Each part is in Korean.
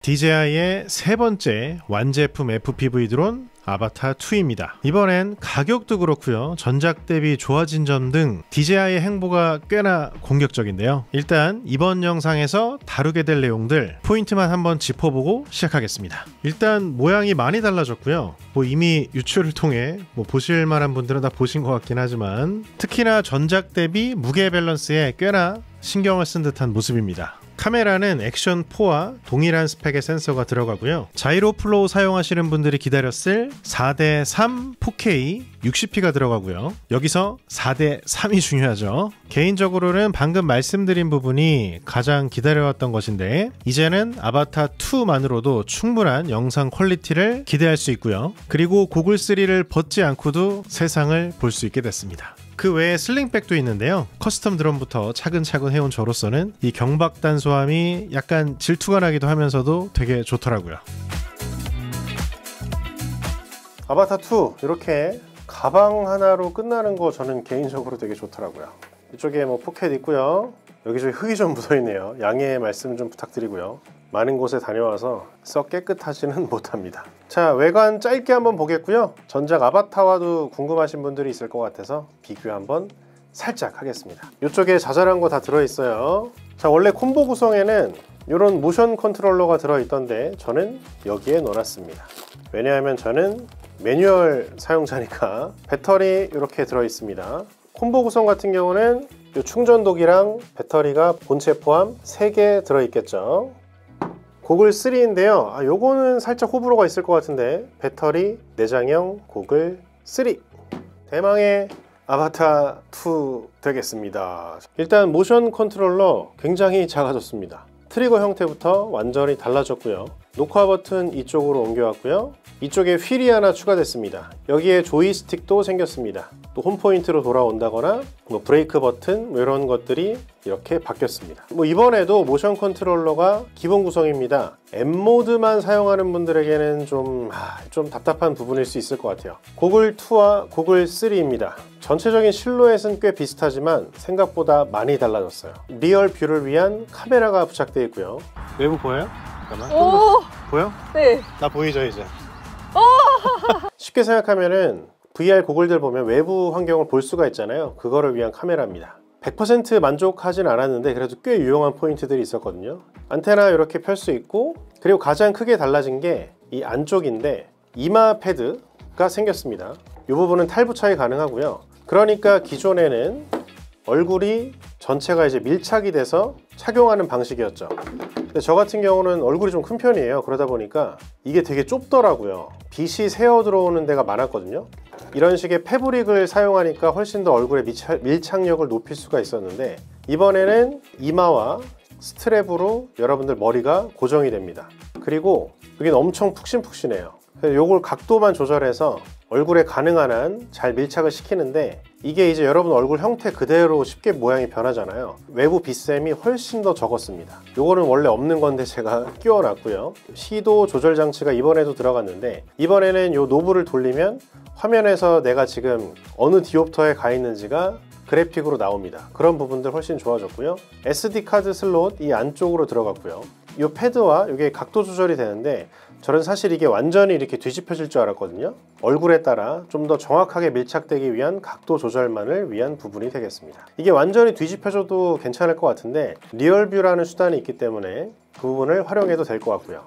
DJI의 세 번째 완제품 FPV 드론 아바타2입니다. 이번엔 가격도 그렇고요, 전작 대비 좋아진 점 등 DJI의 행보가 꽤나 공격적인데요. 일단 이번 영상에서 다루게 될 내용들 포인트만 한번 짚어보고 시작하겠습니다. 일단 모양이 많이 달라졌고요. 이미 유출을 통해 보실 만한 분들은 다 보신 것 같긴 하지만 특히나 전작 대비 무게 밸런스에 꽤나 신경을 쓴 듯한 모습입니다. 카메라는 액션4와 동일한 스펙의 센서가 들어가고요. 자이로 플로우 사용하시는 분들이 기다렸을 4:3 4K 60p가 들어가고요. 여기서 4:3이 중요하죠. 개인적으로는 방금 말씀드린 부분이 가장 기다려왔던 것인데, 이제는 아바타2만으로도 충분한 영상 퀄리티를 기대할 수 있고요. 그리고 고글3를 벗지 않고도 세상을 볼 수 있게 됐습니다. 그 외에 슬링백도 있는데요. 커스텀 드론부터 차근차근 해온 저로서는 이 경박 단소함이 약간 질투가 나기도 하면서도 되게 좋더라고요. 아바타2 이렇게 가방 하나로 끝나는 거 저는 개인적으로 되게 좋더라고요. 이쪽에 포켓 있고요. 여기저기 흙이 좀 묻어있네요. 양해의 말씀 좀 부탁드리고요. 많은 곳에 다녀와서 썩 깨끗하지는 못합니다. 자, 외관 짧게 한번 보겠고요. 전작 아바타와도 궁금하신 분들이 있을 것 같아서 비교 한번 살짝 하겠습니다. 이쪽에 자잘한 거 다 들어있어요. 자, 원래 콤보 구성에는 이런 모션 컨트롤러가 들어있던데 저는 여기에 넣어놨습니다. 왜냐하면 저는 매뉴얼 사용자니까. 배터리 이렇게 들어있습니다. 콤보 구성 같은 경우는 이 충전독이랑 배터리가 본체 포함 3개 들어있겠죠. 고글 3인데요. 요거는 살짝 호불호가 있을 것 같은데, 배터리 내장형 고글 3, 대망의 아바타2 되겠습니다. 일단 모션 컨트롤러 굉장히 작아졌습니다. 트리거 형태부터 완전히 달라졌고요. 녹화 버튼 이쪽으로 옮겨왔고요. 이쪽에 휠이 하나 추가됐습니다. 여기에 조이스틱도 생겼습니다. 또 홈포인트로 돌아온다거나 브레이크 버튼 이런 것들이 이렇게 바뀌었습니다. 이번에도 모션 컨트롤러가 기본 구성입니다. M모드만 사용하는 분들에게는 좀 답답한 부분일 수 있을 것 같아요. 고글 2와 고글 3입니다. 전체적인 실루엣은 꽤 비슷하지만 생각보다 많이 달라졌어요. 리얼 뷰를 위한 카메라가 부착되어 있고요. 외부 보여요? 잠깐만. 오! 보여? 네. 나 보이죠 이제? 오! 쉽게 생각하면은 VR 고글들 보면 외부 환경을 볼 수가 있잖아요. 그거를 위한 카메라입니다. 100% 만족하진 않았는데 그래도 꽤 유용한 포인트들이 있었거든요. 안테나 이렇게 펼 수 있고, 그리고 가장 크게 달라진 게 이 안쪽인데 이마 패드가 생겼습니다. 이 부분은 탈부착이 가능하고요. 그러니까 기존에는 얼굴이 전체가 이제 밀착이 돼서 착용하는 방식이었죠. 근데 저 같은 경우는 얼굴이 좀 큰 편이에요. 그러다 보니까 이게 되게 좁더라고요. 빛이 새어 들어오는 데가 많았거든요. 이런 식의 패브릭을 사용하니까 훨씬 더 얼굴의 밀착력을 높일 수가 있었는데, 이번에는 이마와 스트랩으로 여러분들 머리가 고정이 됩니다. 그리고 여기는 엄청 푹신푹신해요. 요걸 각도만 조절해서 얼굴에 가능한 한 잘 밀착을 시키는데, 이게 이제 여러분 얼굴 형태 그대로 쉽게 모양이 변하잖아요. 외부 빛샘이 훨씬 더 적었습니다. 요거는 원래 없는 건데 제가 끼워놨고요. 시도 조절 장치가 이번에도 들어갔는데, 이번에는 요 노브를 돌리면 화면에서 내가 지금 어느 디옵터에 가 있는지가 그래픽으로 나옵니다. 그런 부분들 훨씬 좋아졌고요. SD카드 슬롯 이 안쪽으로 들어갔고요. 이 패드와 이게 각도 조절이 되는데, 저는 사실 이게 완전히 이렇게 뒤집혀질 줄 알았거든요. 얼굴에 따라 좀 더 정확하게 밀착되기 위한 각도 조절만을 위한 부분이 되겠습니다. 이게 완전히 뒤집혀져도 괜찮을 것 같은데, 리얼뷰라는 수단이 있기 때문에 그 부분을 활용해도 될 것 같고요.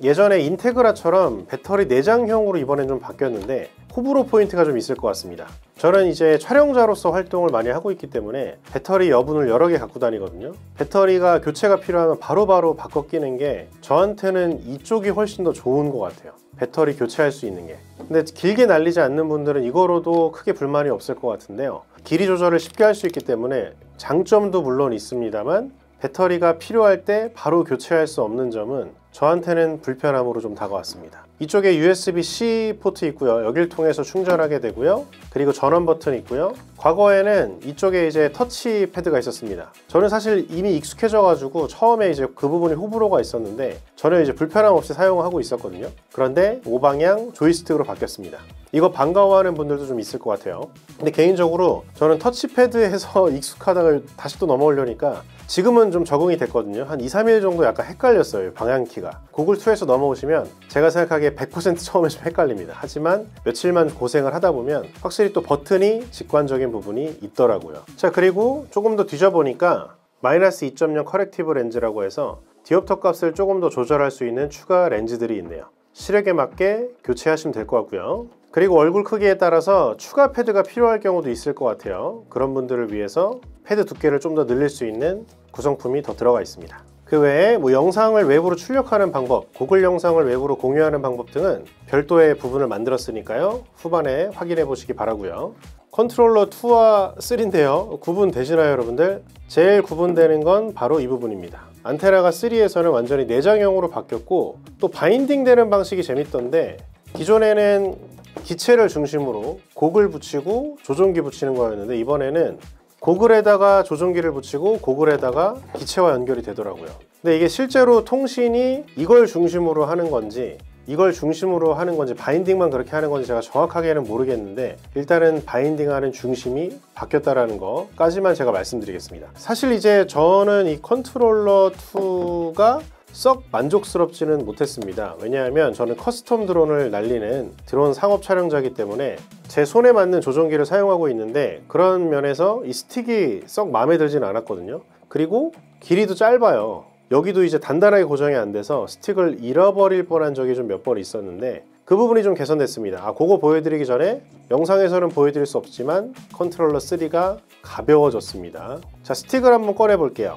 예전에 인테그라처럼 배터리 내장형으로 이번엔 좀 바뀌었는데 호불호 포인트가 좀 있을 것 같습니다. 저는 이제 촬영자로서 활동을 많이 하고 있기 때문에 배터리 여분을 여러 개 갖고 다니거든요. 배터리가 교체가 필요하면 바로바로 바꿔 끼는 게 저한테는 이쪽이 훨씬 더 좋은 것 같아요. 배터리 교체할 수 있는 게. 근데 길게 날리지 않는 분들은 이거로도 크게 불만이 없을 것 같은데요. 길이 조절을 쉽게 할 수 있기 때문에 장점도 물론 있습니다만, 배터리가 필요할 때 바로 교체할 수 없는 점은 저한테는 불편함으로 좀 다가왔습니다. 이쪽에 USB-C 포트 있고요. 여길 통해서 충전하게 되고요. 그리고 전원 버튼 있고요. 과거에는 이쪽에 이제 터치 패드가 있었습니다. 저는 사실 이미 익숙해져 가지고 처음에 이제 그 부분이 호불호가 있었는데 저는 이제 불편함 없이 사용하고 있었거든요. 그런데 5방향 조이스틱으로 바뀌었습니다. 이거 반가워하는 분들도 좀 있을 것 같아요. 근데 개인적으로 저는 터치패드에서 익숙하다가 다시 또 넘어오려니까 지금은 좀 적응이 됐거든요. 한 2, 3일 정도 약간 헷갈렸어요, 방향키가. 구글2에서 넘어오시면 제가 생각하기에 100% 처음에 좀 헷갈립니다. 하지만 며칠만 고생을 하다 보면 확실히 또 버튼이 직관적인 부분이 있더라고요. 자, 그리고 조금 더 뒤져보니까 마이너스 2.0 커렉티브 렌즈라고 해서 디옵터 값을 조금 더 조절할 수 있는 추가 렌즈들이 있네요. 시력에 맞게 교체하시면 될 것 같고요. 그리고 얼굴 크기에 따라서 추가 패드가 필요할 경우도 있을 것 같아요. 그런 분들을 위해서 패드 두께를 좀 더 늘릴 수 있는 구성품이 더 들어가 있습니다. 그 외에 영상을 외부로 출력하는 방법, 구글 영상을 외부로 공유하는 방법 등은 별도의 부분을 만들었으니까요. 후반에 확인해 보시기 바라고요. 컨트롤러 2와 3인데요. 구분되시나요, 여러분들? 제일 구분되는 건 바로 이 부분입니다. 안테나가 3에서는 완전히 내장형으로 바뀌었고 또 바인딩 되는 방식이 재밌던데 기존에는 기체를 중심으로 고글 붙이고 조종기 붙이는 거였는데 이번에는 고글에다가 조종기를 붙이고 고글에다가 기체와 연결이 되더라고요. 근데 이게 실제로 통신이 이걸 중심으로 하는 건지 이걸 중심으로 하는 건지 바인딩만 그렇게 하는 건지 제가 정확하게는 모르겠는데 일단은 바인딩하는 중심이 바뀌었다라는 거까지만 제가 말씀드리겠습니다. 사실 이제 저는 이 컨트롤러 2가 썩 만족스럽지는 못했습니다. 왜냐하면 저는 커스텀 드론을 날리는 드론 상업 촬영자이기 때문에 제 손에 맞는 조종기를 사용하고 있는데 그런 면에서 이 스틱이 썩 마음에 들진 않았거든요. 그리고 길이도 짧아요. 여기도 이제 단단하게 고정이 안 돼서 스틱을 잃어버릴 뻔한 적이 좀 몇 번 있었는데 그 부분이 좀 개선됐습니다. 그거 보여드리기 전에 영상에서는 보여드릴 수 없지만 컨트롤러 3가 가벼워졌습니다. 자, 스틱을 한번 꺼내 볼게요.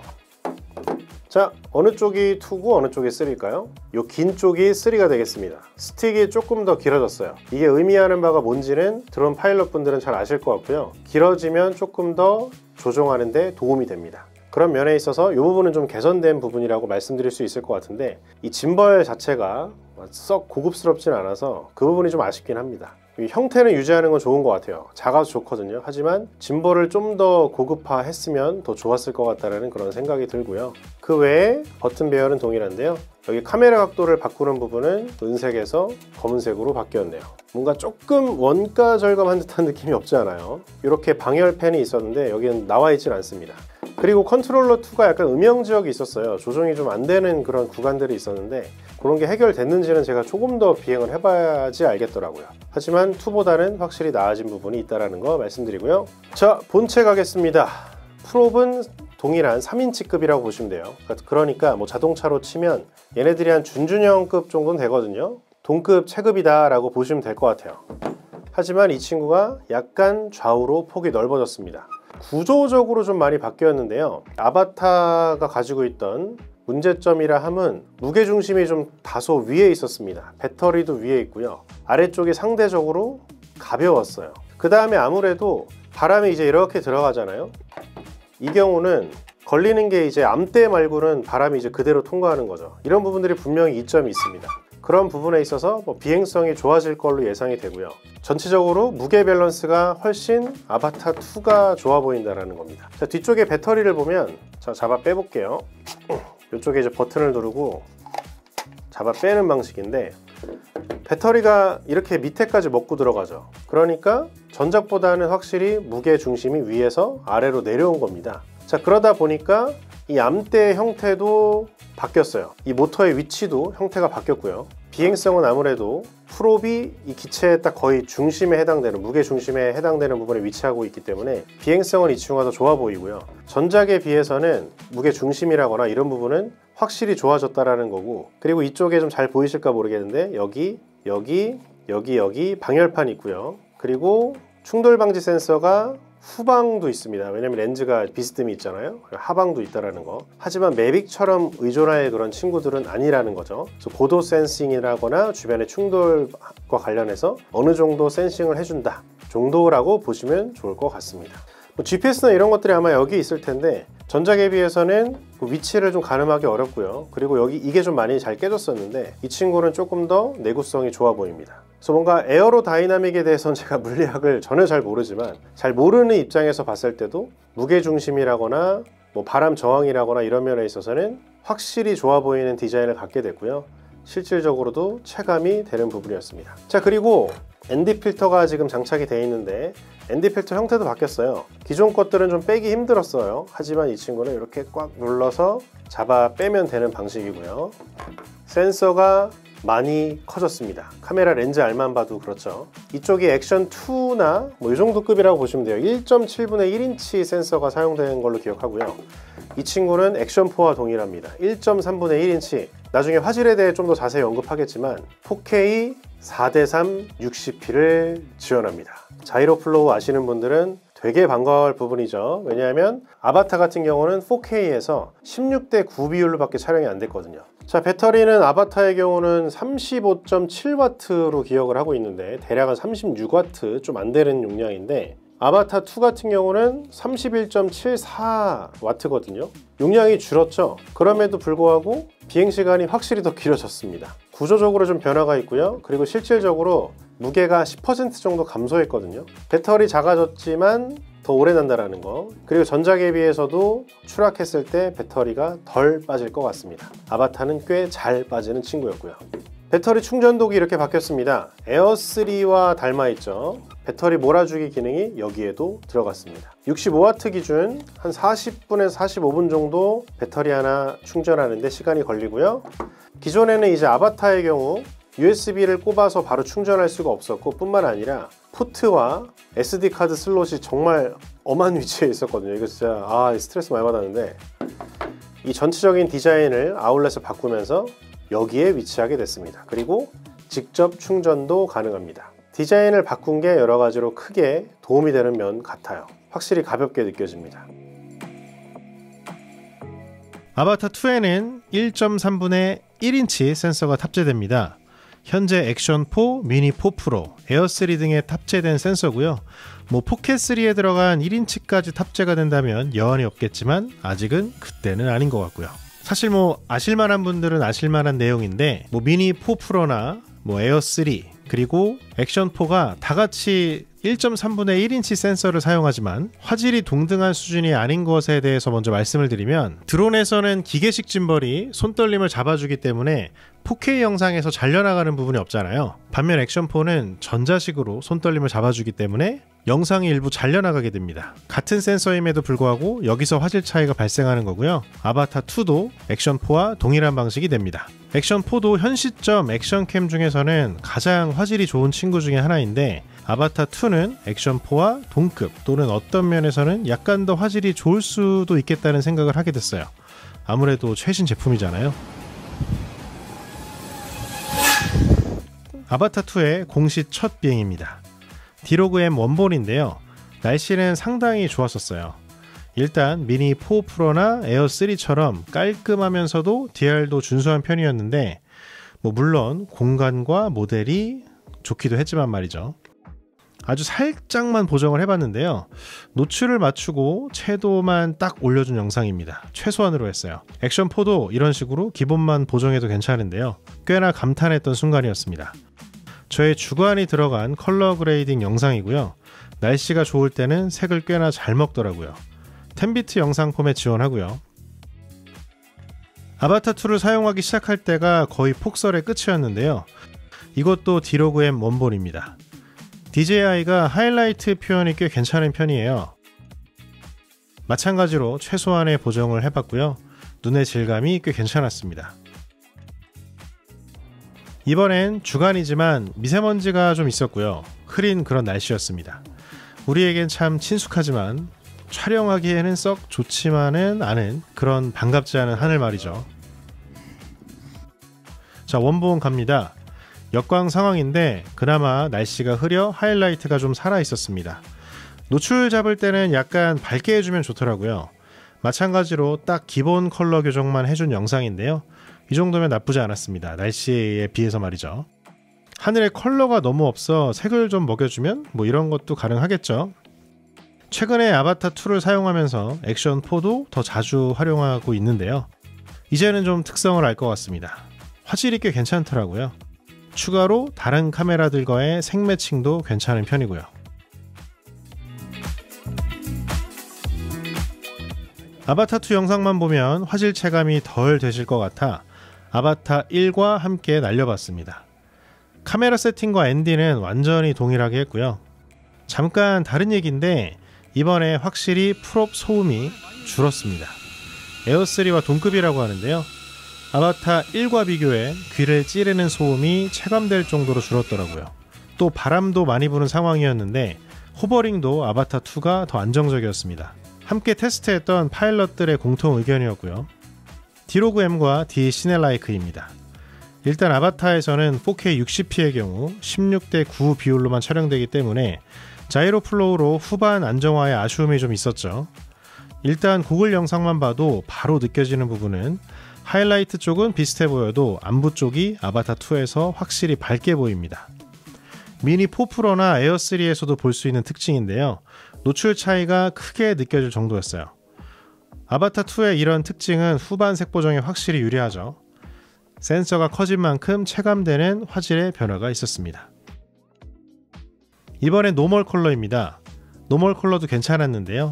자, 어느 쪽이 2고 어느 쪽이 3일까요? 요 긴 쪽이 3가 되겠습니다. 스틱이 조금 더 길어졌어요. 이게 의미하는 바가 뭔지는 드론 파일럿 분들은 잘 아실 것 같고요. 길어지면 조금 더 조종하는 데 도움이 됩니다. 그런 면에 있어서 이 부분은 좀 개선된 부분이라고 말씀드릴 수 있을 것 같은데 이 짐벌 자체가 썩 고급스럽진 않아서 그 부분이 좀 아쉽긴 합니다. 이 형태는 유지하는 건 좋은 것 같아요. 작아서 좋거든요. 하지만 짐벌을 좀 더 고급화했으면 더 좋았을 것 같다는 그런 생각이 들고요. 그 외에 버튼 배열은 동일한데요. 여기 카메라 각도를 바꾸는 부분은 은색에서 검은색으로 바뀌었네요. 뭔가 조금 원가 절감한 듯한 느낌이 없지 않아요. 이렇게 방열펜이 있었는데 여기는 나와 있진 않습니다. 그리고 컨트롤러 2가 약간 음영 지역이 있었어요. 조종이 좀 안 되는 그런 구간들이 있었는데 그런 게 해결됐는지는 제가 조금 더 비행을 해봐야지 알겠더라고요. 하지만 2보다는 확실히 나아진 부분이 있다는 거 말씀드리고요. 자, 본체 가겠습니다. 프롭은 동일한 3인치급이라고 보시면 돼요. 그러니까 뭐 자동차로 치면 얘네들이 한 준준형급 정도는 되거든요. 동급 체급이다 라고 보시면 될 것 같아요. 하지만 이 친구가 약간 좌우로 폭이 넓어졌습니다. 구조적으로 좀 많이 바뀌었는데요. 아바타가 가지고 있던 문제점이라 함은 무게중심이 좀 다소 위에 있었습니다. 배터리도 위에 있고요. 아래쪽이 상대적으로 가벼웠어요. 그 다음에 아무래도 바람이 이제 이렇게 들어가잖아요. 이 경우는 걸리는 게 이제 암대 말고는 바람이 이제 그대로 통과하는 거죠. 이런 부분들이 분명히 이점이 있습니다. 그런 부분에 있어서 비행성이 좋아질 걸로 예상이 되고요. 전체적으로 무게 밸런스가 훨씬 아바타 2가 좋아 보인다는 겁니다. 자, 뒤쪽에 배터리를 보면 자, 잡아 빼볼게요. 이쪽에 이제 버튼을 누르고 잡아 빼는 방식인데 배터리가 이렇게 밑에까지 먹고 들어가죠. 그러니까 전작보다는 확실히 무게 중심이 위에서 아래로 내려온 겁니다. 자, 그러다 보니까 이 암대 형태도 바뀌었어요. 이 모터의 위치도 형태가 바뀌었고요. 비행성은 아무래도 프롭이 이 기체에 딱 거의 중심에 해당되는 무게 중심에 해당되는 부분에 위치하고 있기 때문에 비행성은 이 친구가 더 좋아 보이고요. 전작에 비해서는 무게 중심이라거나 이런 부분은 확실히 좋아졌다라는 거고, 그리고 이쪽에 좀 잘 보이실까 모르겠는데 여기 방열판이 있고요. 그리고 충돌 방지 센서가 후방도 있습니다. 왜냐면 렌즈가 비스듬히 있잖아요. 하방도 있다라는 거. 하지만 매빅처럼 의존할 그런 친구들은 아니라는 거죠. 그래서 고도 센싱이라거나 주변의 충돌과 관련해서 어느 정도 센싱을 해준다 정도라고 보시면 좋을 것 같습니다. GPS나 이런 것들이 아마 여기 있을 텐데 전작에 비해서는 위치를 좀 가늠하기 어렵고요. 그리고 여기 이게 좀 많이 잘 깨졌었는데 이 친구는 조금 더 내구성이 좋아 보입니다. 그래서 뭔가 에어로다이나믹에 대해서는 제가 물리학을 전혀 잘 모르지만 잘 모르는 입장에서 봤을 때도 무게중심이라거나 뭐 바람 저항이라거나 이런 면에 있어서는 확실히 좋아 보이는 디자인을 갖게 됐고요. 실질적으로도 체감이 되는 부분이었습니다. 자, 그리고 ND 필터가 지금 장착이 되어 있는데 ND 필터 형태도 바뀌었어요. 기존 것들은 좀 빼기 힘들었어요. 하지만 이 친구는 이렇게 꽉 눌러서 잡아 빼면 되는 방식이고요. 센서가 많이 커졌습니다. 카메라 렌즈 알만 봐도 그렇죠. 이쪽이 액션 2나 뭐 이 정도 급이라고 보시면 돼요. 1.7분의 1인치 센서가 사용되는 걸로 기억하고요. 이 친구는 액션 4와 동일합니다. 1.3분의 1인치. 나중에 화질에 대해 좀 더 자세히 언급하겠지만 4K 4:3 60p를 지원합니다. 자이로 플로우 아시는 분들은 되게 반가워할 부분이죠. 왜냐하면 아바타 같은 경우는 4K에서 16:9 비율로 밖에 촬영이 안 됐거든요. 자, 배터리는 아바타의 경우는 35.7W로 기억을 하고 있는데 대략 한 36W 좀 안 되는 용량인데 아바타 2 같은 경우는 31.74W거든요. 용량이 줄었죠. 그럼에도 불구하고 비행시간이 확실히 더 길어졌습니다. 구조적으로 좀 변화가 있고요. 그리고 실질적으로 무게가 10% 정도 감소했거든요. 배터리 작아졌지만 더 오래 난다라는 거, 그리고 전작에 비해서도 추락했을 때 배터리가 덜 빠질 것 같습니다. 아바타는 꽤 잘 빠지는 친구였고요. 배터리 충전독이 이렇게 바뀌었습니다. 에어3와 닮아있죠. 배터리 몰아주기 기능이 여기에도 들어갔습니다. 65W 기준 한 40분에서 45분 정도 배터리 하나 충전하는데 시간이 걸리고요. 기존에는 이제 아바타의 경우 USB를 꼽아서 바로 충전할 수가 없었고 뿐만 아니라 포트와 SD카드 슬롯이 정말 엄한 위치에 있었거든요. 이거 진짜 스트레스 많이 받았는데 이 전체적인 디자인을 아울렛을 바꾸면서 여기에 위치하게 됐습니다. 그리고 직접 충전도 가능합니다. 디자인을 바꾼 게 여러 가지로 크게 도움이 되는 면 같아요. 확실히 가볍게 느껴집니다. 아바타 2에는 1.3분의 1인치 센서가 탑재됩니다. 현재 액션 4, 미니 4 프로, 에어 3 등에 탑재된 센서고요. 뭐 포켓 3에 들어간 1인치까지 탑재가 된다면 여한이 없겠지만 아직은 그때는 아닌 것 같고요. 사실 뭐 아실만한 분들은 아실만한 내용인데 뭐 미니 4 프로나 뭐 에어 3 그리고 액션 4가 다 같이 1.3분의 1인치 센서를 사용하지만 화질이 동등한 수준이 아닌 것에 대해서 먼저 말씀을 드리면, 드론에서는 기계식 짐벌이 손떨림을 잡아주기 때문에 4K 영상에서 잘려나가는 부분이 없잖아요. 반면 액션4는 전자식으로 손떨림을 잡아주기 때문에 영상이 일부 잘려나가게 됩니다. 같은 센서임에도 불구하고 여기서 화질 차이가 발생하는 거고요. 아바타2도 액션4와 동일한 방식이 됩니다. 액션4도 현 시점 액션캠 중에서는 가장 화질이 좋은 친구 중에 하나인데, 아바타2는 액션4와 동급 또는 어떤 면에서는 약간 더 화질이 좋을 수도 있겠다는 생각을 하게 됐어요. 아무래도 최신 제품이잖아요. 아바타2의 공식 첫 비행입니다. 디로그 M 원본인데요. 날씨는 상당히 좋았었어요. 일단 미니 4 프로나 에어 3처럼 깔끔하면서도 DR도 준수한 편이었는데, 뭐 물론 공간과 모델이 좋기도 했지만 말이죠. 아주 살짝만 보정을 해봤는데요. 노출을 맞추고 채도만 딱 올려준 영상입니다. 최소한으로 했어요. 액션4도 이런 식으로 기본만 보정해도 괜찮은데요. 꽤나 감탄했던 순간이었습니다. 저의 주관이 들어간 컬러 그레이딩 영상이고요. 날씨가 좋을 때는 색을 꽤나 잘 먹더라고요. 10비트 영상 포맷 지원하고요. 아바타2를 사용하기 시작할 때가 거의 폭설의 끝이었는데요. 이것도 디로그 M 원본입니다. DJI가 하이라이트 표현이 꽤 괜찮은 편이에요. 마찬가지로 최소한의 보정을 해봤고요. 눈의 질감이 꽤 괜찮았습니다. 이번엔 주간이지만 미세먼지가 좀 있었고요. 흐린 그런 날씨였습니다. 우리에겐 참 친숙하지만 촬영하기에는 썩 좋지만은 않은 그런 반갑지 않은 하늘 말이죠. 자, 원본 갑니다. 역광 상황인데 그나마 날씨가 흐려 하이라이트가 좀 살아 있었습니다. 노출 잡을 때는 약간 밝게 해주면 좋더라고요. 마찬가지로 딱 기본 컬러 교정만 해준 영상인데요. 이 정도면 나쁘지 않았습니다. 날씨에 비해서 말이죠. 하늘에 컬러가 너무 없어 색을 좀 먹여주면 뭐 이런 것도 가능하겠죠. 최근에 아바타 2를 사용하면서 액션 4도 더 자주 활용하고 있는데요. 이제는 좀 특성을 알 것 같습니다. 화질이 꽤 괜찮더라고요. 추가로 다른 카메라들과의 색매칭도 괜찮은 편이고요. 아바타 2 영상만 보면 화질 체감이 덜 되실 것 같아 아바타 1과 함께 날려봤습니다. 카메라 세팅과 ND는 완전히 동일하게 했고요. 잠깐 다른 얘기인데 이번에 확실히 풀업 소음이 줄었습니다. 에어3와 동급이라고 하는데요. 아바타 1과 비교해 귀를 찌르는 소음이 체감될 정도로 줄었더라고요. 또 바람도 많이 부는 상황이었는데 호버링도 아바타 2가 더 안정적이었습니다. 함께 테스트했던 파일럿들의 공통 의견이었고요. 디로그 M과 D 시넬라이크입니다. 일단 아바타에서는 4K 60p의 경우 16대 9 비율로만 촬영되기 때문에 자이로 플로우로 후반 안정화에 아쉬움이 좀 있었죠. 일단 구글 영상만 봐도 바로 느껴지는 부분은 하이라이트 쪽은 비슷해 보여도 안부 쪽이 아바타 2에서 확실히 밝게 보입니다. 미니 4 프로나 에어 3에서도 볼 수 있는 특징인데요. 노출 차이가 크게 느껴질 정도였어요. 아바타 2의 이런 특징은 후반 색 보정에 확실히 유리하죠. 센서가 커진 만큼 체감되는 화질의 변화가 있었습니다. 이번엔 노멀 컬러입니다. 노멀 컬러도 괜찮았는데요.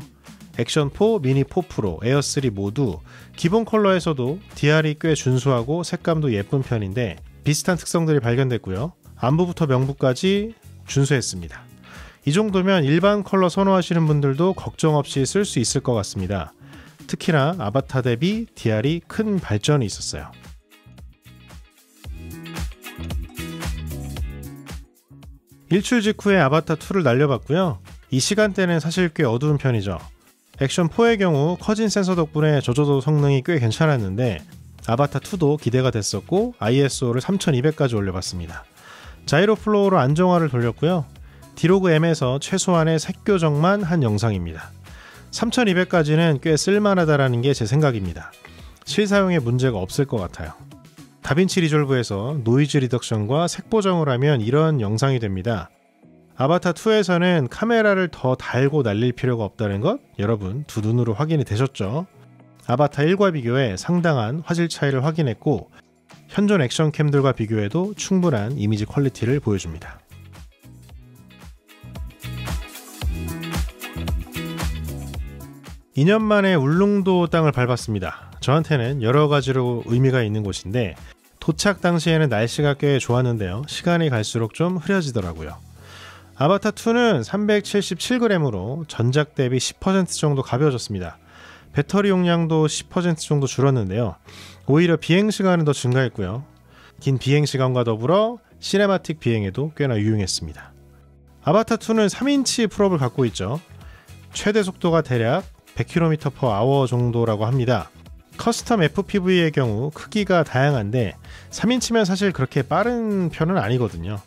액션 4, 미니 4 프로, 에어 3 모두 기본 컬러에서도 DR이 꽤 준수하고 색감도 예쁜 편인데 비슷한 특성들이 발견됐고요. 안부부터 명부까지 준수했습니다. 이 정도면 일반 컬러 선호하시는 분들도 걱정 없이 쓸 수 있을 것 같습니다. 특히나 아바타 대비 DR이 큰 발전이 있었어요. 일출 직후에 아바타 2를 날려봤고요. 이 시간대는 사실 꽤 어두운 편이죠. 액션 4의 경우 커진 센서 덕분에 저조도 성능이 꽤 괜찮았는데 아바타 2도 기대가 됐었고 ISO를 3200까지 올려봤습니다. 자이로 플로우로 안정화를 돌렸고요. 디로그 M에서 최소한의 색 교정만 한 영상입니다. 3200까지는 꽤 쓸만하다라는 게 제 생각입니다. 실사용에 문제가 없을 것 같아요. 다빈치 리졸브에서 노이즈 리덕션과 색 보정을 하면 이런 영상이 됩니다. 아바타 2에서는 카메라를 더 달고 날릴 필요가 없다는 것 여러분 두 눈으로 확인이 되셨죠? 아바타 1과 비교해 상당한 화질 차이를 확인했고 현존 액션캠들과 비교해도 충분한 이미지 퀄리티를 보여줍니다. (2년) 만에 울릉도 땅을 밟았습니다. 저한테는 여러 가지로 의미가 있는 곳인데 도착 당시에는 날씨가 꽤 좋았는데요. 시간이 갈수록 좀 흐려지더라고요. 아바타 2는 377g으로 전작 대비 10% 정도 가벼워졌습니다. 배터리 용량도 10% 정도 줄었는데요. 오히려 비행시간은 더 증가했고요. 긴 비행시간과 더불어 시네마틱 비행에도 꽤나 유용했습니다. 아바타 2는 3인치 풀업을 갖고 있죠. 최대 속도가 대략 100km/h 정도라고 합니다. 커스텀 FPV의 경우 크기가 다양한데 3인치면 사실 그렇게 빠른 편은 아니거든요.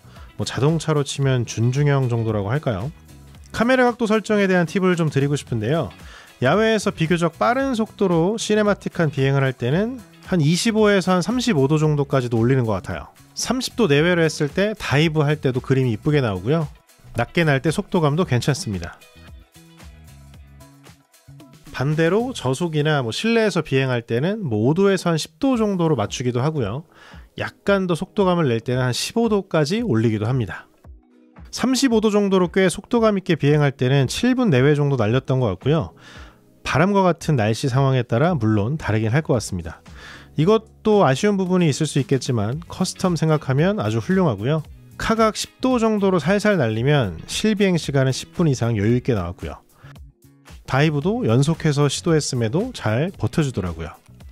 자동차로 치면 준중형 정도라고 할까요? 카메라 각도 설정에 대한 팁을 좀 드리고 싶은데요. 야외에서 비교적 빠른 속도로 시네마틱한 비행을 할 때는 한 25에서 한 35도 정도까지도 올리는 것 같아요. 30도 내외로 했을 때 다이브 할 때도 그림이 이쁘게 나오고요. 낮게 날 때 속도감도 괜찮습니다. 반대로 저속이나 실내에서 비행할 때는 5도에서 한 10도 정도로 맞추기도 하고요. 약간 더 속도감을 낼 때는 한 15도까지 올리기도 합니다. 35도 정도로 꽤 속도감 있게 비행할 때는 7분 내외 정도 날렸던 것 같고요. 바람과 같은 날씨 상황에 따라 물론 다르긴 할 것 같습니다. 이것도 아쉬운 부분이 있을 수 있겠지만 커스텀 생각하면 아주 훌륭하고요. 카각 10도 정도로 살살 날리면 실비행 시간은 10분 이상 여유있게 나왔고요. 다이브도 연속해서 시도했음에도 잘 버텨주더라고요.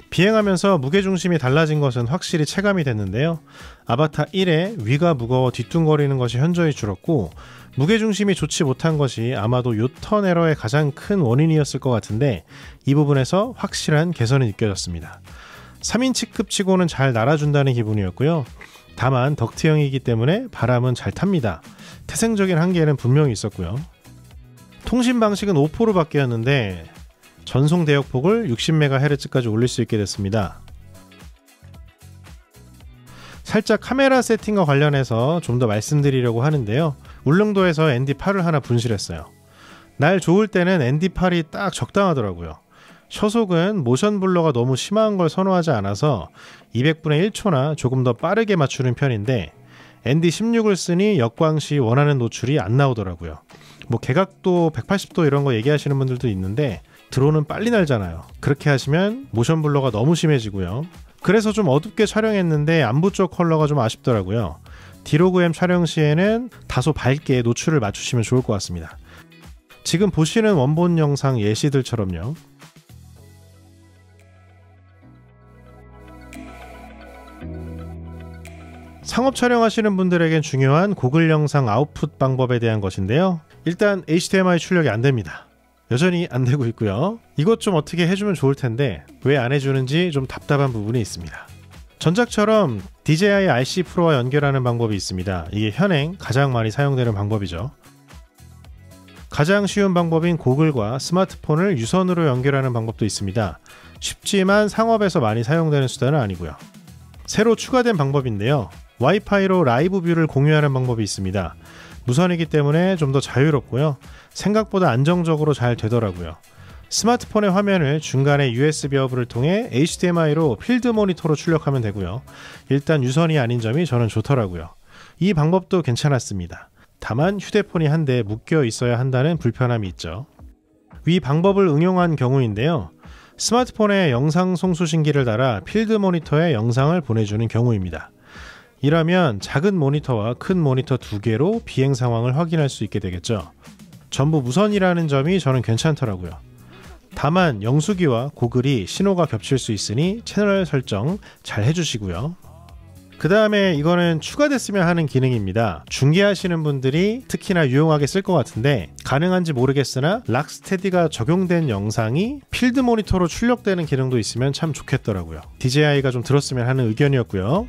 비행하면서 무게중심이 달라진 것은 확실히 체감이 됐는데요. 아바타 1의 위가 무거워 뒤뚱거리는 것이 현저히 줄었고 무게중심이 좋지 못한 것이 아마도 요턴 에러의 가장 큰 원인이었을 것 같은데 이 부분에서 확실한 개선이 느껴졌습니다. 3인치급 치고는 잘 날아준다는 기분이었고요. 다만 덕트형이기 때문에 바람은 잘 탑니다. 태생적인 한계는 분명히 있었고요. 통신 방식은 5포로 바뀌었는데 전송 대역폭을 60MHz까지 올릴 수 있게 됐습니다. 살짝 카메라 세팅과 관련해서 좀 더 말씀드리려고 하는데요. 울릉도에서 ND8을 하나 분실했어요. 날 좋을 때는 ND8이 딱 적당하더라고요. 초속은 모션 블러가 너무 심한 걸 선호하지 않아서 200분의 1초나 조금 더 빠르게 맞추는 편인데 ND16을 쓰니 역광시 원하는 노출이 안 나오더라고요. 뭐 개각도 180도 이런 거 얘기하시는 분들도 있는데 드론은 빨리 날잖아요. 그렇게 하시면 모션 블러가 너무 심해지고요. 그래서 좀 어둡게 촬영했는데 안부 쪽 컬러가 좀 아쉽더라고요. D-Log-M 촬영 시에는 다소 밝게 노출을 맞추시면 좋을 것 같습니다. 지금 보시는 원본 영상 예시들처럼요. 상업 촬영하시는 분들에겐 중요한 고글 영상 아웃풋 방법에 대한 것인데요. 일단 HDMI 출력이 안됩니다. 여전히 안되고 있고요. 이것 좀 어떻게 해주면 좋을 텐데 왜 안 해주는지 좀 답답한 부분이 있습니다. 전작처럼 DJI RC 프로와 연결하는 방법이 있습니다. 이게 현행 가장 많이 사용되는 방법이죠. 가장 쉬운 방법인 고글과 스마트폰을 유선으로 연결하는 방법도 있습니다. 쉽지만 상업에서 많이 사용되는 수단은 아니고요. 새로 추가된 방법인데요. 와이파이로 라이브 뷰를 공유하는 방법이 있습니다. 무선이기 때문에 좀 더 자유롭고요. 생각보다 안정적으로 잘 되더라고요. 스마트폰의 화면을 중간에 USB 허브를 통해 HDMI로 필드 모니터로 출력하면 되고요. 일단 유선이 아닌 점이 저는 좋더라고요. 이 방법도 괜찮았습니다. 다만 휴대폰이 한 대 묶여 있어야 한다는 불편함이 있죠. 위 방법을 응용한 경우인데요. 스마트폰에 영상 송수신기를 달아 필드 모니터에 영상을 보내주는 경우입니다. 이러면 작은 모니터와 큰 모니터 두 개로 비행 상황을 확인할 수 있게 되겠죠. 전부 무선이라는 점이 저는 괜찮더라고요. 다만 영수기와 고글이 신호가 겹칠 수 있으니 채널 설정 잘 해주시고요. 그 다음에 이거는 추가됐으면 하는 기능입니다. 중계하시는 분들이 특히나 유용하게 쓸 것 같은데 가능한지 모르겠으나 락스테디가 적용된 영상이 필드 모니터로 출력되는 기능도 있으면 참 좋겠더라고요. DJI가 좀 들었으면 하는 의견이었고요.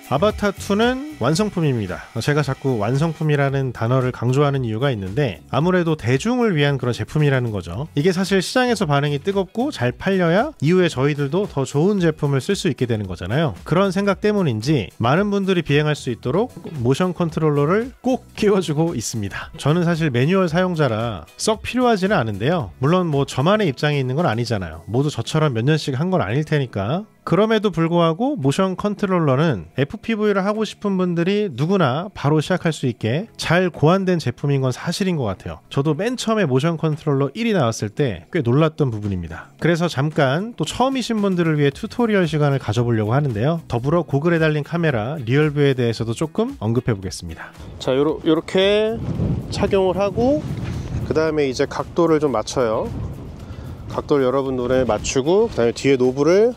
아바타2는 완성품입니다. 제가 자꾸 완성품이라는 단어를 강조하는 이유가 있는데 아무래도 대중을 위한 그런 제품이라는 거죠. 이게 사실 시장에서 반응이 뜨겁고 잘 팔려야 이후에 저희들도 더 좋은 제품을 쓸 수 있게 되는 거잖아요. 그런 생각 때문인지 많은 분들이 비행할 수 있도록 모션 컨트롤러를 꼭 끼워주고 있습니다. 저는 사실 매뉴얼 사용자라 썩 필요하지는 않은데요. 물론 뭐 저만의 입장이 있는 건 아니잖아요. 모두 저처럼 몇 년씩 한 건 아닐 테니까. 그럼에도 불구하고 모션 컨트롤러는 FPV를 하고 싶은 분들이 누구나 바로 시작할 수 있게 잘 고안된 제품인 건 사실인 것 같아요. 저도 맨 처음에 모션 컨트롤러 1이 나왔을 때 꽤 놀랐던 부분입니다. 그래서 잠깐 또 처음이신 분들을 위해 튜토리얼 시간을 가져보려고 하는데요. 더불어 고글에 달린 카메라 리얼뷰에 대해서도 조금 언급해 보겠습니다. 자, 요렇게 착용을 하고 그 다음에 이제 각도를 좀 맞춰요. 각도를 여러분 눈에 맞추고 그 다음에 뒤에 노브를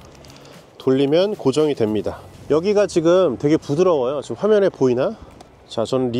돌리면 고정이 됩니다. 여기가 지금 되게 부드러워요. 지금 화면에 보이나? 자, 저는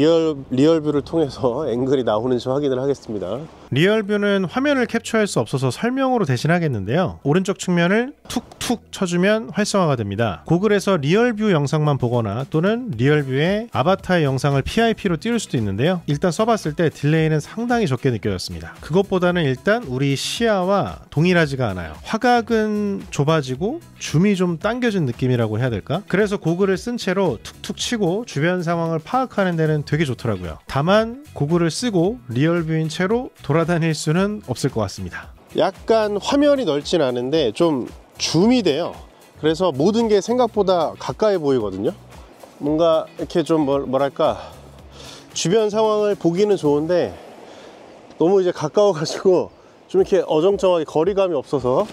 리얼뷰를 통해서 앵글이 나오는지 확인을 하겠습니다. 리얼뷰는 화면을 캡처할 수 없어서 설명으로 대신하겠는데요. 오른쪽 측면을 툭툭 쳐주면 활성화가 됩니다. 고글에서 리얼뷰 영상만 보거나 또는 리얼뷰의 아바타의 영상을 PIP로 띄울 수도 있는데요. 일단 써봤을 때 딜레이는 상당히 적게 느껴졌습니다. 그것보다는 일단 우리 시야와 동일하지가 않아요. 화각은 좁아지고 줌이 좀 당겨진 느낌이라고 해야 될까? 그래서 고글을 쓴 채로 툭툭 치고 주변 상황을 파악하는 데는 되게 좋더라고요. 다만 고글을 쓰고 리얼뷰인 채로 돌아다닐 수는 없을 것 같습니다. 약간 화면이 넓진 않은데 좀 줌이 돼요. 그래서 모든 게 생각보다 가까이 보이거든요. 뭔가 이렇게 좀 뭐랄까 주변 상황을 보기는 좋은데 너무 이제 가까워 가지고 좀 이렇게 어정쩡하게 거리감이 없어서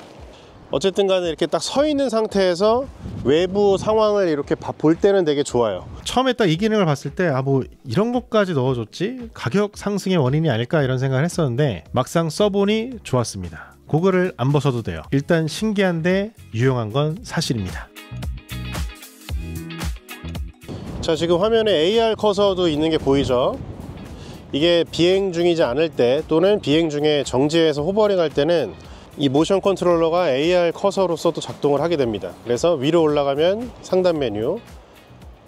어쨌든 간에 이렇게 딱 서 있는 상태에서 외부 상황을 이렇게 볼 때는 되게 좋아요. 처음에 딱 이 기능을 봤을 때 뭐 이런 것까지 넣어줬지? 가격 상승의 원인이 아닐까 이런 생각을 했었는데 막상 써보니 좋았습니다. 고글을 안 벗어도 돼요. 일단 신기한데 유용한 건 사실입니다. 자, 지금 화면에 AR 커서도 있는 게 보이죠? 이게 비행 중이지 않을 때 또는 비행 중에 정지해서 호버링 할 때는 이 모션 컨트롤러가 AR 커서로서도 작동을 하게 됩니다. 그래서 위로 올라가면 상단 메뉴,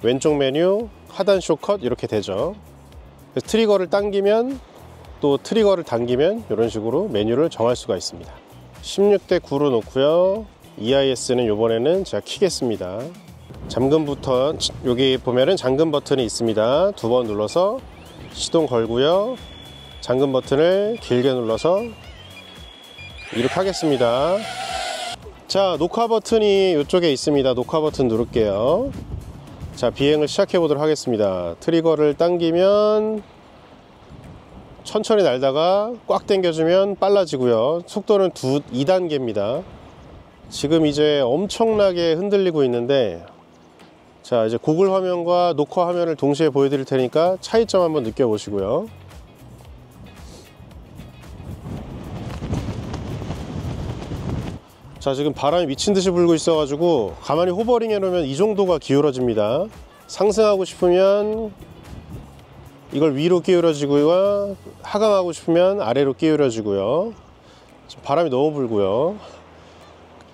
왼쪽 메뉴, 하단 쇼컷 이렇게 되죠. 그래서 트리거를 당기면 또 트리거를 당기면 이런 식으로 메뉴를 정할 수가 있습니다. 16대 9로 놓고요. EIS는 이번에는 제가 키겠습니다. 잠금 버튼, 여기 보면은 잠금 버튼이 있습니다. 두 번 눌러서 시동 걸고요. 잠금 버튼을 길게 눌러서 이륙하겠습니다. 자, 녹화 버튼이 이쪽에 있습니다. 녹화 버튼 누를게요. 자, 비행을 시작해 보도록 하겠습니다. 트리거를 당기면 천천히 날다가 꽉 당겨주면 빨라지고요. 속도는 2단계입니다. 지금 이제 엄청나게 흔들리고 있는데, 자, 이제 고글 화면과 녹화 화면을 동시에 보여드릴 테니까 차이점 한번 느껴보시고요. 자, 지금 바람이 미친듯이 불고 있어가지고 가만히 호버링 해놓으면 이 정도가 기울어집니다. 상승하고 싶으면 이걸 위로 기울어지고요, 하강하고 싶으면 아래로 기울어지고요. 지금 바람이 너무 불고요.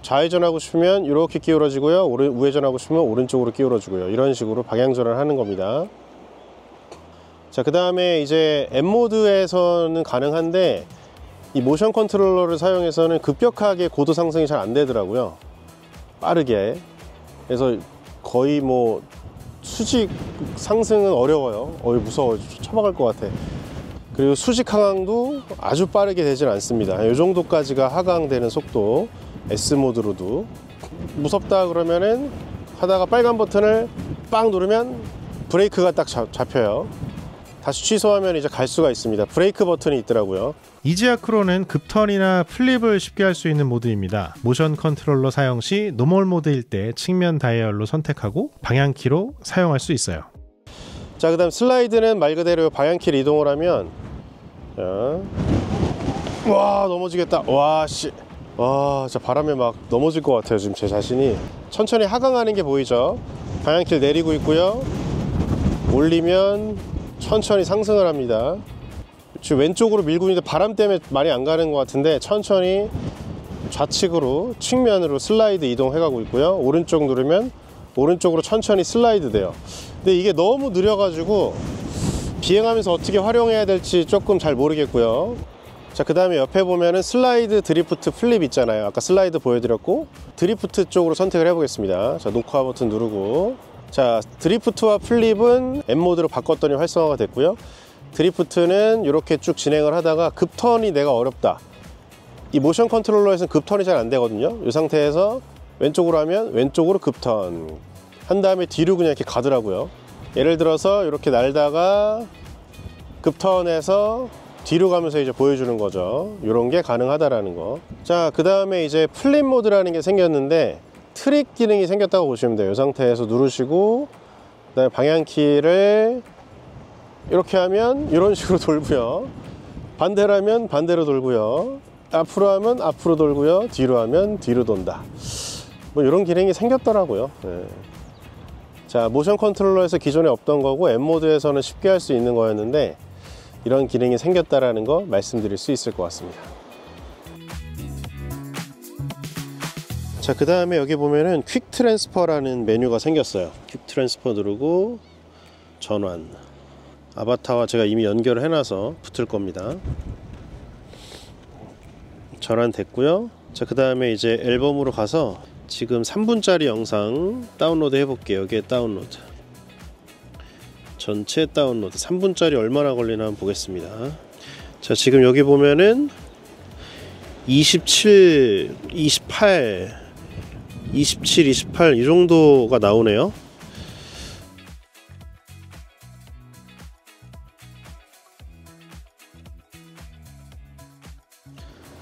좌회전하고 싶으면 이렇게 기울어지고요, 우회전하고 싶으면 오른쪽으로 기울어지고요. 이런 식으로 방향전환을 하는 겁니다. 자, 그 다음에 이제 M모드에서는 가능한데 이 모션 컨트롤러를 사용해서는 급격하게 고도 상승이 잘 안 되더라고요. 빠르게. 그래서 거의 뭐 수직 상승은 어려워요. 무서워. 쳐박을 것 같아. 그리고 수직 하강도 아주 빠르게 되진 않습니다. 이 정도까지가 하강되는 속도. S모드로도. 무섭다 그러면은 하다가 빨간 버튼을 빵 누르면 브레이크가 딱 잡혀요. 다시 취소하면 이제 갈 수가 있습니다. 브레이크 버튼이 있더라고요. 이지아크로는 급턴이나 플립을 쉽게 할 수 있는 모드입니다. 모션 컨트롤러 사용 시 노멀 모드일 때 측면 다이얼로 선택하고 방향키로 사용할 수 있어요. 자, 그 다음 슬라이드는 말 그대로 방향키를 이동을 하면, 자, 와, 넘어지겠다. 와, 씨. 와, 진짜 바람에 막 넘어질 것 같아요. 지금 제 자신이. 천천히 하강하는 게 보이죠? 방향키를 내리고 있고요. 올리면 천천히 상승을 합니다. 지금 왼쪽으로 밀고 있는데 바람 때문에 많이 안 가는 것 같은데 천천히 좌측으로 측면으로 슬라이드 이동해 가고 있고요. 오른쪽 누르면 오른쪽으로 천천히 슬라이드 돼요. 근데 이게 너무 느려가지고 비행하면서 어떻게 활용해야 될지 조금 잘 모르겠고요. 자, 그 다음에 옆에 보면은 슬라이드, 드리프트, 플립 있잖아요. 아까 슬라이드 보여드렸고 드리프트 쪽으로 선택을 해보겠습니다. 자, 녹화 버튼 누르고, 자, 드리프트와 플립은 M모드로 바꿨더니 활성화가 됐고요. 드리프트는 이렇게 쭉 진행을 하다가 급턴이 내가 어렵다. 이 모션 컨트롤러에서는 급턴이 잘 안 되거든요. 이 상태에서 왼쪽으로 하면 왼쪽으로 급턴 한 다음에 뒤로 그냥 이렇게 가더라고요. 예를 들어서 이렇게 날다가 급턴해서 뒤로 가면서 이제 보여주는 거죠. 이런 게 가능하다라는 거. 자, 그 다음에 이제 플립 모드라는 게 생겼는데 트릭 기능이 생겼다고 보시면 돼요. 이 상태에서 누르시고 그다음에 방향키를 이렇게 하면 이런 식으로 돌고요. 반대로 하면 반대로 돌고요. 앞으로 하면 앞으로 돌고요. 뒤로 하면 뒤로 돈다. 뭐 이런 기능이 생겼더라고요. 네. 자, 모션 컨트롤러에서 기존에 없던 거고 M모드에서는 쉽게 할 수 있는 거였는데 이런 기능이 생겼다라는 거 말씀드릴 수 있을 것 같습니다. 자, 그 다음에 여기 보면은 퀵 트랜스퍼라는 메뉴가 생겼어요. 퀵 트랜스퍼 누르고 전환. 아바타와 제가 이미 연결을 해놔서 붙을 겁니다. 전환 됐고요. 자, 그 다음에 이제 앨범으로 가서 지금 3분짜리 영상 다운로드 해볼게요. 여기에 다운로드. 전체 다운로드 3분짜리 얼마나 걸리나 한번 보겠습니다. 자, 지금 여기 보면은 27, 28, 27, 28 이 정도가 나오네요.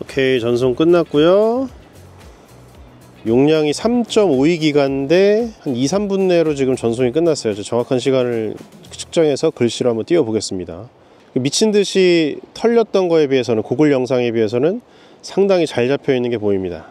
오케이, 전송 끝났고요. 용량이 3.52기가인데 한 2, 3분 내로 지금 전송이 끝났어요. 정확한 시간을 측정해서 글씨로 한번 띄워 보겠습니다. 미친듯이 털렸던 거에 비해서는, 고글 영상에 비해서는 상당히 잘 잡혀 있는 게 보입니다.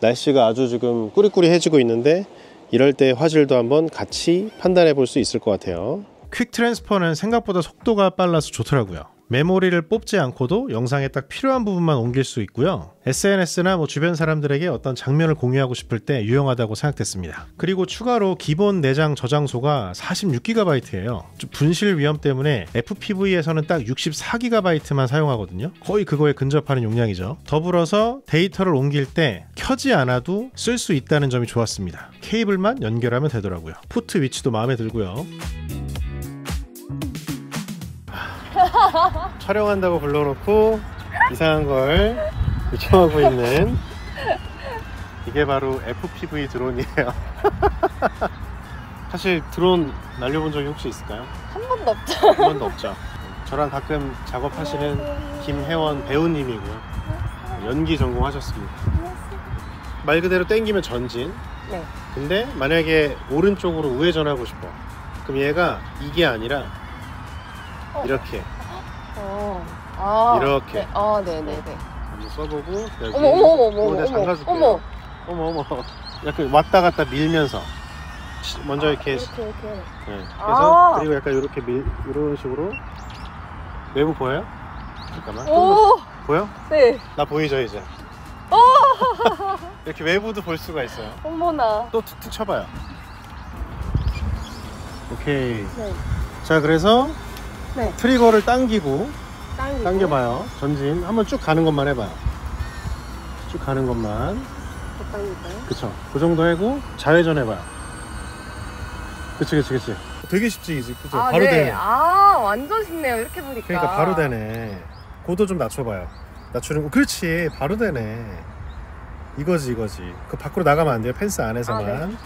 날씨가 아주 지금 꾸리꾸리해지고 있는데 이럴 때 화질도 한번 같이 판단해 볼 수 있을 것 같아요. 퀵 트랜스퍼는 생각보다 속도가 빨라서 좋더라고요. 메모리를 뽑지 않고도 영상에 딱 필요한 부분만 옮길 수 있고요. SNS나 주변 사람들에게 어떤 장면을 공유하고 싶을 때 유용하다고 생각됐습니다. 그리고 추가로 기본 내장 저장소가 46GB예요. 분실 위험 때문에 FPV에서는 딱 64GB만 사용하거든요. 거의 그거에 근접하는 용량이죠. 더불어서 데이터를 옮길 때 켜지 않아도 쓸 수 있다는 점이 좋았습니다. 케이블만 연결하면 되더라고요. 포트 위치도 마음에 들고요. 촬영한다고 불러놓고 이상한 걸 요청하고 있는 이게 바로 FPV 드론이에요. 사실 드론 날려본 적이 혹시 있을까요? 한 번도 없죠. 한 번도 없죠. 저랑 가끔 작업하시는 김혜원 배우님이고요. 연기 전공하셨습니다. 말 그대로 땡기면 전진. 네. 근데 만약에 오른쪽으로 우회전하고 싶어. 그럼 얘가 이게 아니라 이렇게 이렇게. 네. 아, 네네네. 한번 써보고 여기 어머. 내가 잠가줄게요. 어머. 약간 왔다 갔다 밀면서 먼저 이렇게. 이렇게. 네. 그래서 그리고 약간 이렇게 이런 식으로. 외부 보여요? 잠깐만. 보여? 네. 나 보이죠 이제? 이렇게 외부도 볼 수가 있어요. 어머나. 또 툭툭 쳐봐요. 오케이. 네. 자, 그래서 네. 트리거를 당기고 당기고. 당겨봐요. 전진 한번 쭉 가는 것만 해봐요. 쭉 가는 것만. 더 당길까요? 그쵸. 그 정도 하고 좌회전 해봐요. 그치. 되게 쉽지, 그죠? 아, 바로 네. 되네. 아, 완전 쉽네요. 이렇게 보니까. 그러니까 바로 되네. 고도 좀 낮춰봐요. 낮추는 거. 그렇지. 바로 되네. 이거지. 그 밖으로 나가면 안 돼요. 펜스 안에서만.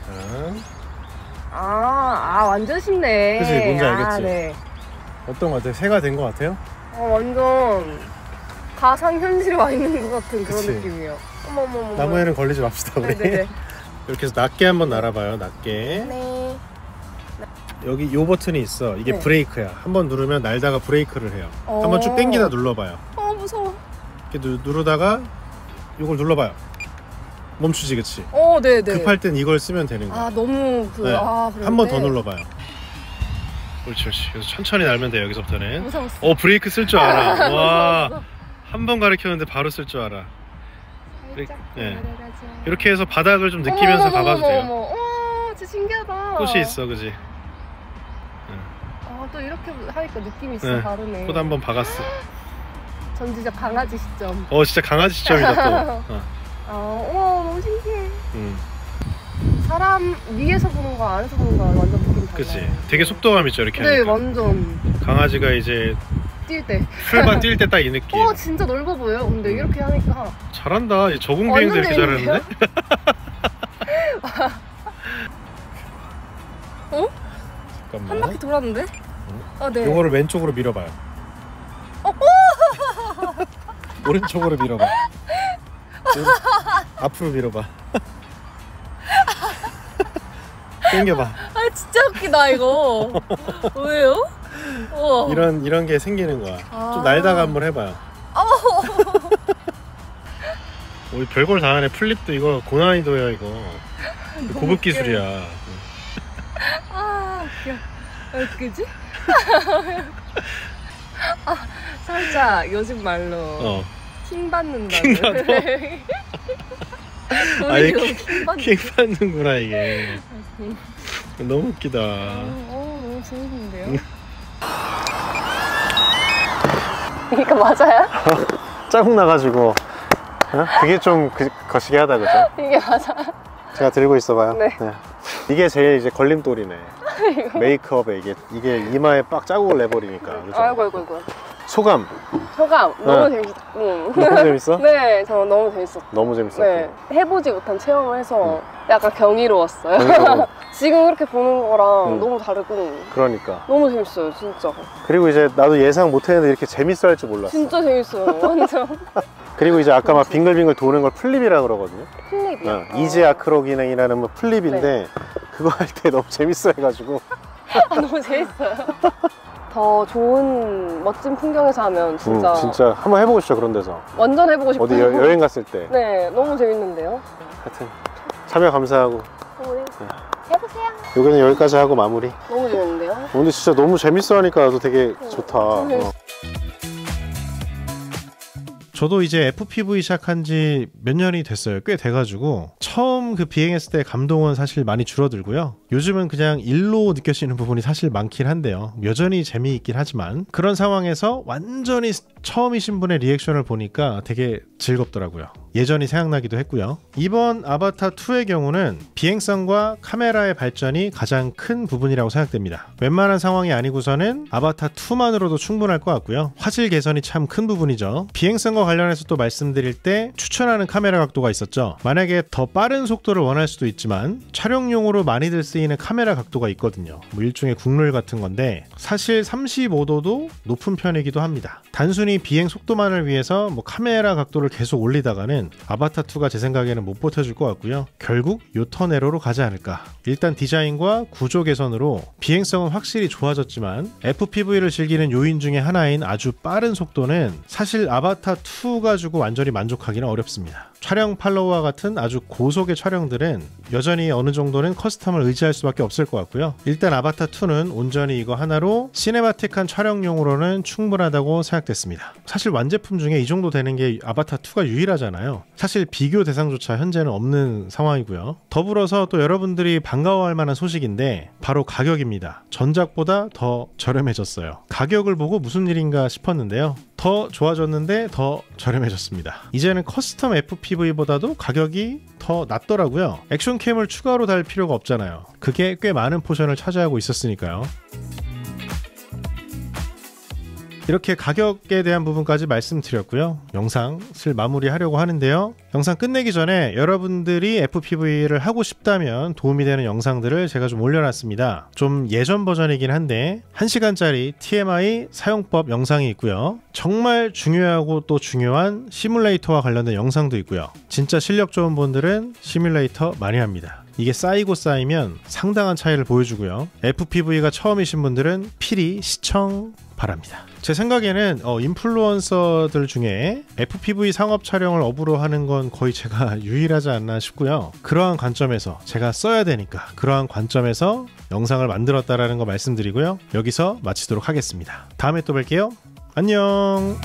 네. 자, 완전 쉽네. 그치, 뭔지 알겠지? 네. 어떤 것 같아요? 새가 된 것 같아요? 완전 가상현실에 와 있는 것 같은 그런 그치. 느낌이에요. 어머머머. 나무에는 걸리지 맙시다 우리. 네네네. 이렇게 해서 낮게 한번 날아봐요. 낮게. 네. 여기 요 버튼이 있어. 이게 네. 브레이크야. 한번 누르면 날다가 브레이크를 해요. 어. 한번 쭉 당기다 눌러봐요. 무서워. 이렇게 누르다가 이걸 눌러봐요. 멈추지, 그치? 네네. 급할 땐 이걸 쓰면 되는 거야. 너무 네. 그런데. 한 번 더 눌러봐요. 그렇지. 그래서 천천히 날면 돼요. 여기서부터는. 무서웠어. 브레이크 쓸 줄 알아. 와. 한 번 가르쳤는데 바로 쓸 줄 알아. 살짝 네. 내려가자. 이렇게 해서 바닥을 좀 느끼면서 가봐도 돼요. 어머. 진짜 신기하다. 꽃이 있어, 그지? 또 이렇게 하니까 느낌이 진짜 네. 다르네. 꽃 한번 박았어. 전 진짜 강아지 시점. 진짜 강아지 시점이다 또. 너무 신기해. 사람 위에서 보는 거 안에서 보는 거 완전 느낌 달라요. 그치. 되게 속도감 있죠, 이렇게 네, 하니까. 완전 강아지가 이제 뛸 때. 풀밭 뛸 때 딱 이 느낌. 진짜 넓어 보여요. 근데 이렇게 하니까 잘한다. 이 적응 비행도 이렇게 완전 잘하는데? 한 잠깐만. 바퀴 돌았는데? 네. 요거를 왼쪽으로 밀어봐요. 오른쪽으로 밀어봐. 앞으로 밀어봐. 당겨봐. 진짜 웃기다 이거. 왜요? 이런 게 생기는 거야. 좀 날다가 한번 해봐요. 우리 별걸 다 하네. 플립도 이거 고난이도야 이거. 고급 기술이야. 웃겨. 왜 웃기지? 살짝 요즘 말로 킹 받는다. 킹 받아? 아니, 킹 킹 받는구나 이게. 너무 웃기다. 너무 재밌는데요? 이거 맞아요? 짜증 나가지고. 그게 좀 거시기 하다, 그죠? 이게 맞아요? 제가 들고 있어봐요. 네. 이게 제일 이제 걸림돌이네. 메이크업에 이게 이마에 빡 자국을 내버리니까. 그죠? 아이고. 소감 너무 재밌어. 너무 재밌어? 네, 저 너무 재밌었어요. 너무 재밌었고. 네, 해보지 못한 체험을 해서 약간 경이로웠어요. 경이로워. 지금 그렇게 보는 거랑 음. 너무 다르고 그러니까. 너무 재밌어요, 진짜. 그리고 이제 나도 예상 못했는데 이렇게 재밌어 할 줄 몰랐어. 진짜 재밌어요, 완전. 그리고 이제 아까 막 빙글빙글 도는 걸 플립이라 그러거든요. 플립이요? 이지 아크로 기능이라는 뭐 플립인데 그거 할 때 너무 재밌어 해가지고. 너무 재밌어요. 더 좋은 멋진 풍경에서 하면 진짜, 진짜 한번 해보고 싶죠, 그런 데서. 완전 해보고 싶어요. 어디 여행 갔을 때. 네, 너무 재밌는데요. 하여튼 참여 감사하고. 해보세요. 여기는 여기까지 하고 마무리. 너무 재밌는데요. 근데 진짜 너무 재밌어 하니까 나도 되게 좋다. 저도 이제 FPV 시작한 지 몇 년이 됐어요. 꽤 돼가지고 처음 그 비행했을 때 감동은 사실 많이 줄어들고요. 요즘은 그냥 일로 느껴지는 부분이 사실 많긴 한데요. 여전히 재미있긴 하지만 그런 상황에서 완전히 처음이신 분의 리액션을 보니까 되게 즐겁더라고요. 예전이 생각나기도 했고요. 이번 아바타 2의 경우는 비행성과 카메라의 발전이 가장 큰 부분이라고 생각됩니다. 웬만한 상황이 아니고서는 아바타 2만으로도 충분할 것 같고요. 화질 개선이 참 큰 부분이죠. 비행성과 관련해서 또 말씀드릴 때 추천하는 카메라 각도가 있었죠. 만약에 더 빠른 속도를 원할 수도 있지만 촬영용으로 많이들 쓰이는 카메라 각도가 있거든요. 뭐 일종의 국룰 같은 건데 사실 35도도 높은 편이기도 합니다. 단순히 비행 속도만을 위해서 뭐 카메라 각도를 계속 올리다가는 아바타 2가 제 생각에는 못 버텨줄 것 같고요. 결국 요턴 에러로 가지 않을까. 일단 디자인과 구조 개선으로 비행성은 확실히 좋아졌지만 FPV를 즐기는 요인 중에 하나인 아주 빠른 속도는 사실 아바타 2 가지고 완전히 만족하기는 어렵습니다. 촬영 팔로우와 같은 아주 고속의 촬영들은 여전히 어느 정도는 커스텀을 의지할 수밖에 없을 것 같고요. 일단 아바타 2는 온전히 이거 하나로 시네마틱한 촬영용으로는 충분하다고 생각됐습니다. 사실 완제품 중에 이 정도 되는 게 아바타 2가 유일하잖아요. 사실 비교 대상조차 현재는 없는 상황이고요. 더불어서 또 여러분들이 반가워할 만한 소식인데 바로 가격입니다. 전작보다 더 저렴해졌어요. 가격을 보고 무슨 일인가 싶었는데요. 더 좋아졌는데 더 저렴해졌습니다. 이제는 커스텀 FPV보다도 가격이 더 낮더라고요. 액션캠을 추가로 달 필요가 없잖아요. 그게 꽤 많은 포션을 차지하고 있었으니까요. 이렇게 가격에 대한 부분까지 말씀드렸고요. 영상 슬 마무리하려고 하는데요. 영상 끝내기 전에 여러분들이 FPV를 하고 싶다면 도움이 되는 영상들을 제가 좀 올려놨습니다. 좀 예전 버전이긴 한데 1시간짜리 TMI 사용법 영상이 있고요. 정말 중요하고 또 중요한 시뮬레이터와 관련된 영상도 있고요. 진짜 실력 좋은 분들은 시뮬레이터 많이 합니다. 이게 쌓이고 쌓이면 상당한 차이를 보여주고요. FPV가 처음이신 분들은 필히 시청 바랍니다. 제 생각에는 인플루언서들 중에 FPV 상업 촬영을 업으로 하는 건 거의 제가 유일하지 않나 싶고요. 그러한 관점에서 제가 써야 되니까 그러한 관점에서 영상을 만들었다라는 거 말씀드리고요. 여기서 마치도록 하겠습니다. 다음에 또 뵐게요. 안녕.